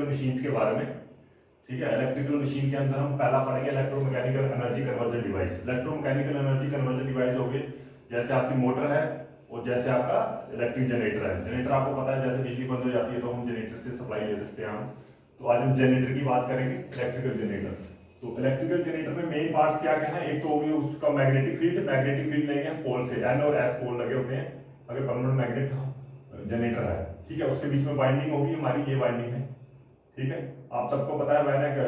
Machines के बारे में। ठीक है, इलेक्ट्रिकल मशीन के अंदर हम पहला पढ़ेंगे electromechanical energy conversion device. Electromechanical energy conversion device हो गए जैसे आपकी मोटर है और जैसे आपका इलेक्ट्रिक जनरेटर है। जनरेटर आपको पता है, जैसे बिजली बंद हो जाती है तो हम जनरेटर से सप्लाई ले सकते हैं हम। तो आज हम जनरेटर की बात करेंगे, इलेक्ट्रिकल जनरेटर। तो इलेक्ट्रिकल जनरेटर में मेन पार्ट्स क्या क्या है, एक तो होगी उसका मैग्नेटिक फील्ड। मैग्नेटिक फील्ड लेंगे हम पोल से, एन और एस पोल लगे होते हैं अगर परमानेंट मैग्नेट जनरेटर है। ठीक है, उसके बीच में वाइंडिंग होगी हमारी, ये वाइंडिंग है। ठीक है, आप सबको पता है when a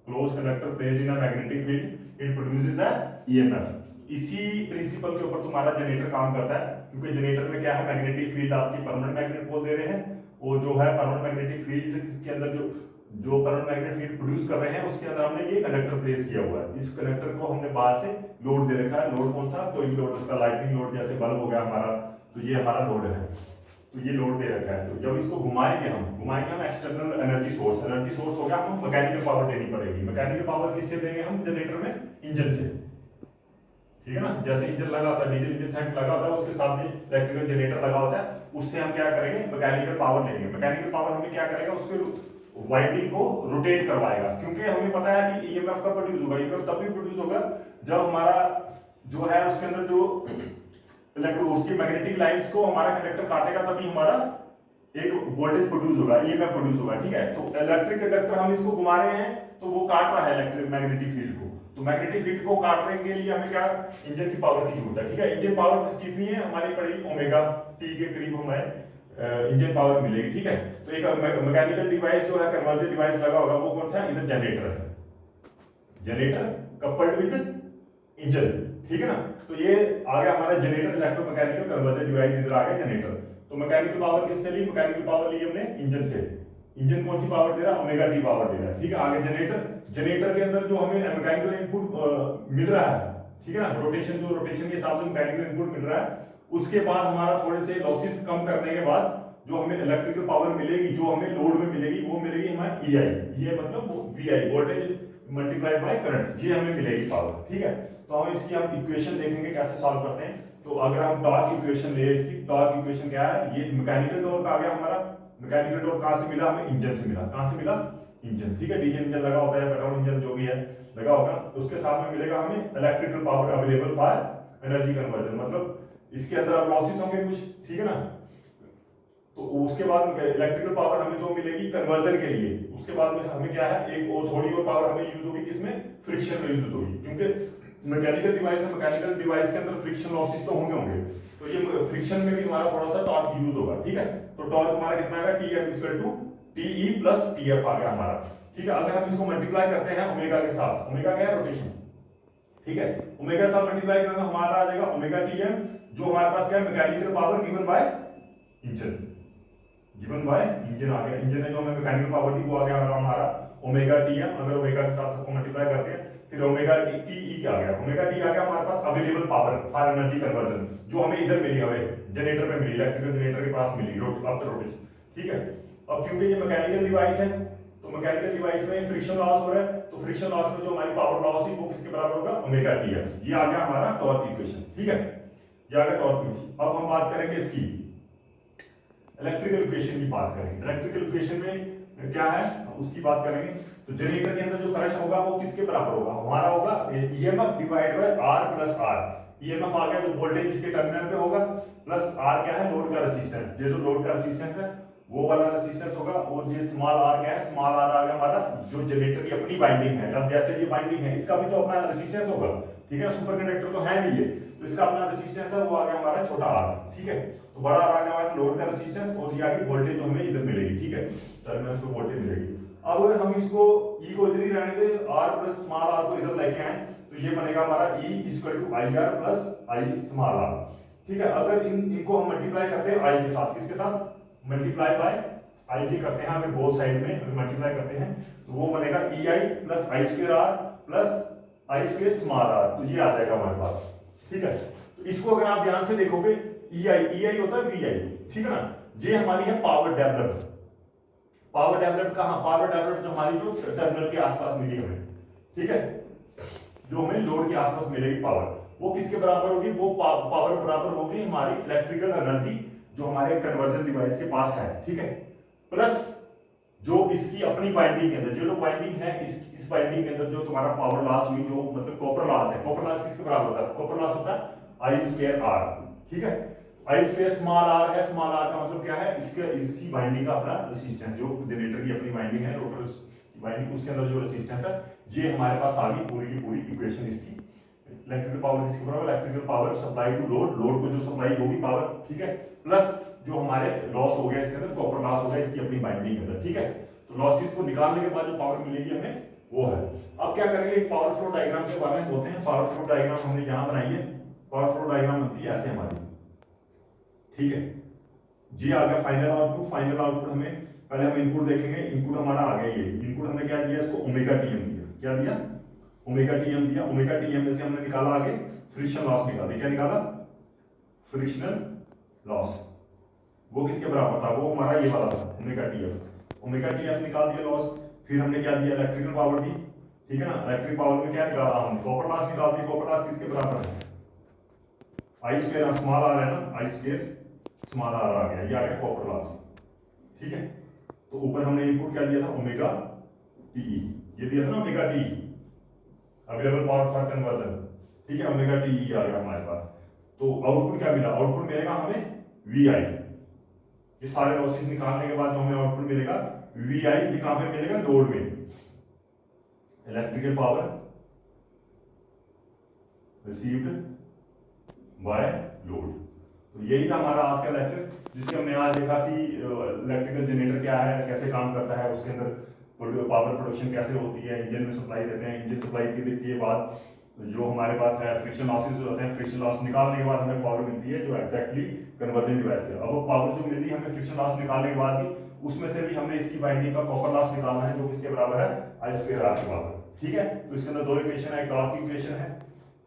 close conductor placed in a magnetic field it produces a EMF. इसी प्रिंसिपल के ऊपर तुम्हारा जनरेटर काम करता है, क्योंकि जनरेटर में क्या है, मैग्नेटिक फील्ड आपकी परमानेंट मैग्नेट पोल दे रहे हैं और जो है परमानेंट मैग्नेटिक फील्ड के अंदर जो परमानेंट मैग्नेट फील्ड प्रोड्यूस कर रहे हैं उसके अंदर हमने ये कंडक्टर प्लेस किया हुआ है। इस कंडक्टर को हमने बाहर से लोड दे रखा है। लोड कौन सा, कोई भी लोड, उसका लाइटिंग लोड जैसे बल्ब हो गया हमारा, तो ये हमारा लोड है, तो ये लोड दे रखा है। तो जब इसको घुमाएंगे हम एक्सटर्नल एनर्जी सोर्स हो गया, हम मैकेनिकल पावर देनी पड़ेगी। मैकेनिकल पावर किससे देंगे हम जनरेटर में, इंजन से। ठीक है ना, जैसे इंजन लगा होता है, डीजल इंजन सेट लगा होता है, उसके साथ में इलेक्ट्रिकल जनरेटर लगा होता है, उससे हम क्या करेंगे, मैकेनिकल पावर लेंगे। मैकेनिकल पावर हमें क्या करेगा, उसके वाइंडिंग को रोटेट करवाएगा, क्योंकि हमें पता है कि ईएमएफ का प्रोड्यूस होगा। ईएमएफ तब भी प्रोड्यूस होगा जब हमारा जो है उसके अंदर जो उसकी मैग्नेटिक लाइंस को हमारा कंडक्टर काटेगा, तभी हमारा एक वोल्टेज प्रोड्यूस होगा, ईएमएफ प्रोड्यूस होगा। ठीक है, तो इलेक्ट्रिक कंडक्टर हम इसको घुमा रहे हैं तो वो काट रहा है इलेक्ट्रिक मैग्नेटिक फील्ड को। तो मैग्नेटिक फील्ड को काटने के लिए हमें क्या, इंजन की पावर की जरूरत है। ठीक है, इंजन पावर कितनी है हमारी पड़ी, ओमेगा टी के करीब हमें इंजन पावर मिलेगी। ठीक है, तो एक मैकेनिकल डिवाइस जो है, कन्वर्जन डिवाइस लगा होगा, वो कौन सा है, इधर जनरेटर है, जनरेटर कपल्ड विद इंजन। ठीक है ना, तो ये आ गया हमारा जनरेटर, इलेक्ट्रोमैकेनिकल कन्वर्जन डिवाइस, इधर आ गया जनरेटर। तो मैकेनिकल पावर किससे ली, मैकेनिकल पावर ली हमने इंजन से। इंजन कौन सी पावर दे रहा है, ओमेगा टी पावर दे रहा है। ठीक है, आगे जनरेटर, जनरेटर के अंदर जो हमें मैकेनिकल इनपुट मिल रहा है, ठीक है ना, रोटेशन के हिसाब से मैकेनिकल इनपुट मिल रहा है, उसके बाद हमारा थोड़े से लॉसेस कम करने के बाद जो हमें इलेक्ट्रिकल पावर मिलेगी, जो हमें लोड में मिलेगी, वो मिलेगी हमारी ईआई। ये मतलब VI, voltage multiplied by current, ये हमें मिलेगी पावर। ठीक है, तो हम इसकी हम इक्वेशन देखेंगे कैसे सॉल्व करते हैं। तो अगर हम टॉर्क इक्वेशन ले, इसकी टॉर्क इक्वेशन क्या है, ये मैकेनिकल टॉर्क आ गया हमारा। मैकेनिकल टॉर्क कहां से मिला हमें, इंजन से मिला। कहां से मिला, इंजन। ठीक है, डीजल इंजन लगा होता है, पेट्रोल इंजन जो भी है लगा होगा, उसके साथ में मिलेगा हमें electrical power available for energy conversion. मतलब इसके अंदर अब लॉसेस होंगे कुछ, ठीक है ना, तो उसके बाद इलेक्ट्रिकल पावर हमें जो मिलेगी कन्वर्जन के लिए, उसके बाद में हमें क्या है, एक और थोड़ी और पावर हमें यूज होगी, किसमें, फ्रिक्शन में यूज होगी, क्योंकि मैकेनिकल डिवाइस है, मैकेनिकल डिवाइस के अंदर फ्रिक्शन लॉसेस तो होंगे, तो ये फ्रिक्शन में भी हमारा थोड़ा सा टॉर्क यूज होगा। ठीक है, तो टॉर्क हमारा कितना आएगा, TF equal to TE plus TF आ गया हमारा। ठीक है, अगर हम इसको मल्टीप्लाई करते हैं ओमेगा के साथ, ओमेगा क्या है, रोटेशन। ठीक है, ओमेगा के साथ मल्टीप्लाई करेंगे हमारा आ जाएगा ओमेगा TM, जो हमारे पास क्या है, mechanical power given by engine, given by engine आ गया। इंजन ने जो हमें मैकेनिकल पावर दी वो आ गया हमारा ओमेगा TM। अगर ओमेगा के साथ सबको मल्टीप्लाई करते हैं, फिर ओमेगा TE क्या आ गया, ओमेगा T आ गया हमारे पास available power for energy conversion, जो हमें इधर मिली, हमें जनरेटर में मिली, इलेक्ट्रिकल जनरेटर के पास मिली आफ्टर रोटेशन। ठीक है, अब क्योंकि ये मैकेनिकल डिवाइस है, तो मैकेनिकल डिवाइस में फ्रिक्शन लॉस हो रहा है, तो फ्रिक्शन लॉस में जो हमारी पावर लॉस हुई वो किसके बराबर होगा, ओमेगा TF। ये आ गया हमारा टॉर्क इक्वेशन। ठीक है, ये आ गया टॉर्क इक्वेशन। अब हम बात करेंगे इसकी इलेक्ट्रिकल इक्वेशन की बात करेंगे। इलेक्ट्रिकल इक्वेशन में क्या है उसकी बात करेंगे। तो जनरेटर के अंदर जो करंट होगा वो किसके बराबर होगा, हमारा होगा EMF divide by R plus R। EMF आ गया जो वोल्टेज इसके टर्मिनल पे होगा, प्लस R क्या है, लोड का रेजिस्टेंस। ये जो लोड का रेजिस्टेंस है वो वाला रेजिस्टेंस होगा, और ये स्मॉल r क्या है, स्मॉल r आ गया हमारा जो जनरेटर की अपनी वाइंडिंग है। अब जैसे ये वाइंडिंग है, इसका भी तो अपना रेजिस्टेंस होगा। ठीक है, सुपर कंडक्टर तो है नहीं ये, तो इसका अपना रेजिस्टेंस है, वो आ गया हमारा छोटा r। ठीक है, तो बड़ा r आ गया हमारा लोड का रेजिस्टेंस, और ये आगे वोल्टेज जो हमें इधर मिलेगी। ठीक है, टर्मिनल्स पे वोल्टेज मिलेगी। अब अगर हम इसको E को इधर ही रहने दे, R प्लस स्मॉल r को इधर लेके आए, तो ये बनेगा हमारा E equal to IR plus I small r। ठीक है, अगर इनको हम मल्टीप्लाई करते हैं I के साथ, किसके साथ, मल्टीप्लाई बाय I के करते हैं, हमें बोथ साइड में मल्टीप्लाई करते हैं, तो वो बनेगा EI plus I square R plus I square small r, तो ये आ जाएगा हमारे पास। ठीक है, तो इसको अगर आप ध्यान से देखोगे, EI होता है VI। ठीक है ना, ये हमारी है पावर डेवलप्ड। पावर डेवलप्ड कहां, पावर डेवलप्ड जो हमारी जो टर्मिनल के आसपास मिली हमें। ठीक है, जो हमें लोड के आसपास मिलेगी पावर, वो किसके बराबर होगी, वो पावर बराबर होगी हमारी इलेक्ट्रिकल एनर्जी जो हमारे कन्वर्जन डिवाइस के पास है। ठीक है, प्लस जो इसकी अपनी वाइंडिंग के अंदर जो वाइंडिंग है, इस वाइंडिंग के अंदर जो तुम्हारा पावर लॉस हुई, जो मतलब कॉपर लॉस है, कॉपर लॉस किसके बराबर होता है? कॉपर लॉस होता है आई स्क्वायर आर, ठीक है। आई स्क्वायर स्मॉल आर है, स्मॉल आर का मतलब क्या है? इसकी वाइंडिंग का अपना रेसिस्टेंस, जो जनरेटर की अपनी वाइंडिंग है, रोटर वाइंडिंग, उसके अंदर जो रेसिस्टेंस है, ये हमारे पास आ गई पूरी की पूरी इक्वेशन इसकी। इलेक्ट्रिकल पावर किसके बराबर? Electrical power supply to load, load को जो सप्लाई होगी पावर, ठीक है, प्लस जो हमारे लॉस हो गया इसके अंदर, कॉपर लॉस हो गया इसकी अपनी बाइंडिंग के अंदर, ठीक है। तो लॉसेस को निकालने के बाद जो पावर मिलेगी हमें वो है। अब क्या करेंगे, एक पावर फ्लो डायग्राम के बारे में बोलते हैं। पावर फ्लो डायग्राम हमने यहां बनाई है। पावर फ्लो डायग्राम बनती है ऐसे हमारी, ठीक है। जी आ गया फाइनल आउटपुट। फाइनल आउटपुट हमें पहले हम इनपुट देखेंगे। इनपुट हमारा आ गया, ये इनपुट हमने क्या दिया इसको? ओमेगा टीएम दिया। क्या दिया? ओमेगा टीएम दिया। ओमेगा टीएम में से हमने निकाला आगे फ्रिक्शन लॉस निकाला। क्या निकाला? Frictional loss. वो किसके बराबर था? वो हमारा ये वाला था, ओमेगा टीएफ। ओमेगा टीएफ निकाल दिया लॉस। फिर हमने क्या दिया? इलेक्ट्रिकल पावर दी, ठीक है ना। इलेक्ट्रिक पावर में क्या निकाला हमने? कॉपर लॉस निकाल दी। कॉपर लॉस किसके बराबर है? आई स्क्वायर स्मॉल आर है ना, आई स्क्वायर स्मॉल आर आ गया, ये आ गया कॉपर लॉस, ठीक है। तो ऊपर हमने इनपुट क्या दिया था? ओमेगा टी, ये दिया था ना omega T, available power for conversion, ठीक है। ओमेगा टी आ गया हमारे पास। तो आउटपुट क्या मिला? आउटपुट मिलेगा हमें वी आई। ये सारे लॉसेस निकालने के बाद जो हमें आउटपुट मिलेगा वी आई, ये कहां पे मिलेगा? लोड में। Electrical power received by load. तो यही था हमारा आज का लेक्चर, जिसमें हमने आज देखा कि इलेक्ट्रिकल जनरेटर क्या है, कैसे काम करता है, उसके अंदर पावर प्रोडक्शन कैसे होती है, इंजन में सप्लाई देते हैं, इंजन सप्लाई के बाद जो हमारे पास है फ्रिक्शन लॉसेस होते हैं, फ्रिक्शन लॉस निकालने के बाद हमें पावर मिलती है जो एक्जैक्टली कन्वर्जन डिवाइस है। अब वो पावर जो मिलती है हमें फ्रिक्शन लॉस निकालने के बाद भी, उसमें से भी हमने इसकी बाइंडिंग का कॉपर लॉस निकालना है, जो किसके बराबर है? आई स्क्वायर आर के बराबर, ठीक है। तो इसके अंदर दो इक्वेशन है, एक टॉर्क की इक्वेशन है,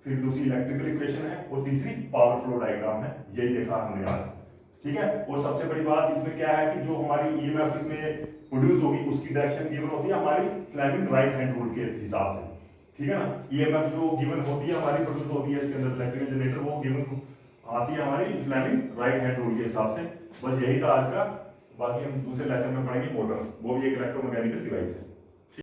फिर दूसरी इलेक्ट्रिकल इक्वेशन है, और तीसरी पावर फ्लो डायग्राम है। यही देखा हमने आज, ठीक है। और सबसे बड़ी बात इसमें क्या है कि जो हमारी ईएमएफ इसमें प्रोड्यूस होगी उसकी डायरेक्शन गिवन होती है हमारी फ्लेमिंग राइट हैंड रूल के हिसाब से, ठीक है ना। ईएमएफ जो गिवन होती है हमारी, प्रोड्यूस होती है इसके अंदर इलेक्ट्रिकल जनरेटर, वो गिवन आती है हमारी फ्लेमिंग राइट हैंड रूल के हिसाब से। बस यही था आज का। बाकी हम दूसरे लेक्चर में पढ़ेंगे मोटर, वो भी एक इलेक्ट्रोमैकेनिकल डिवाइस है।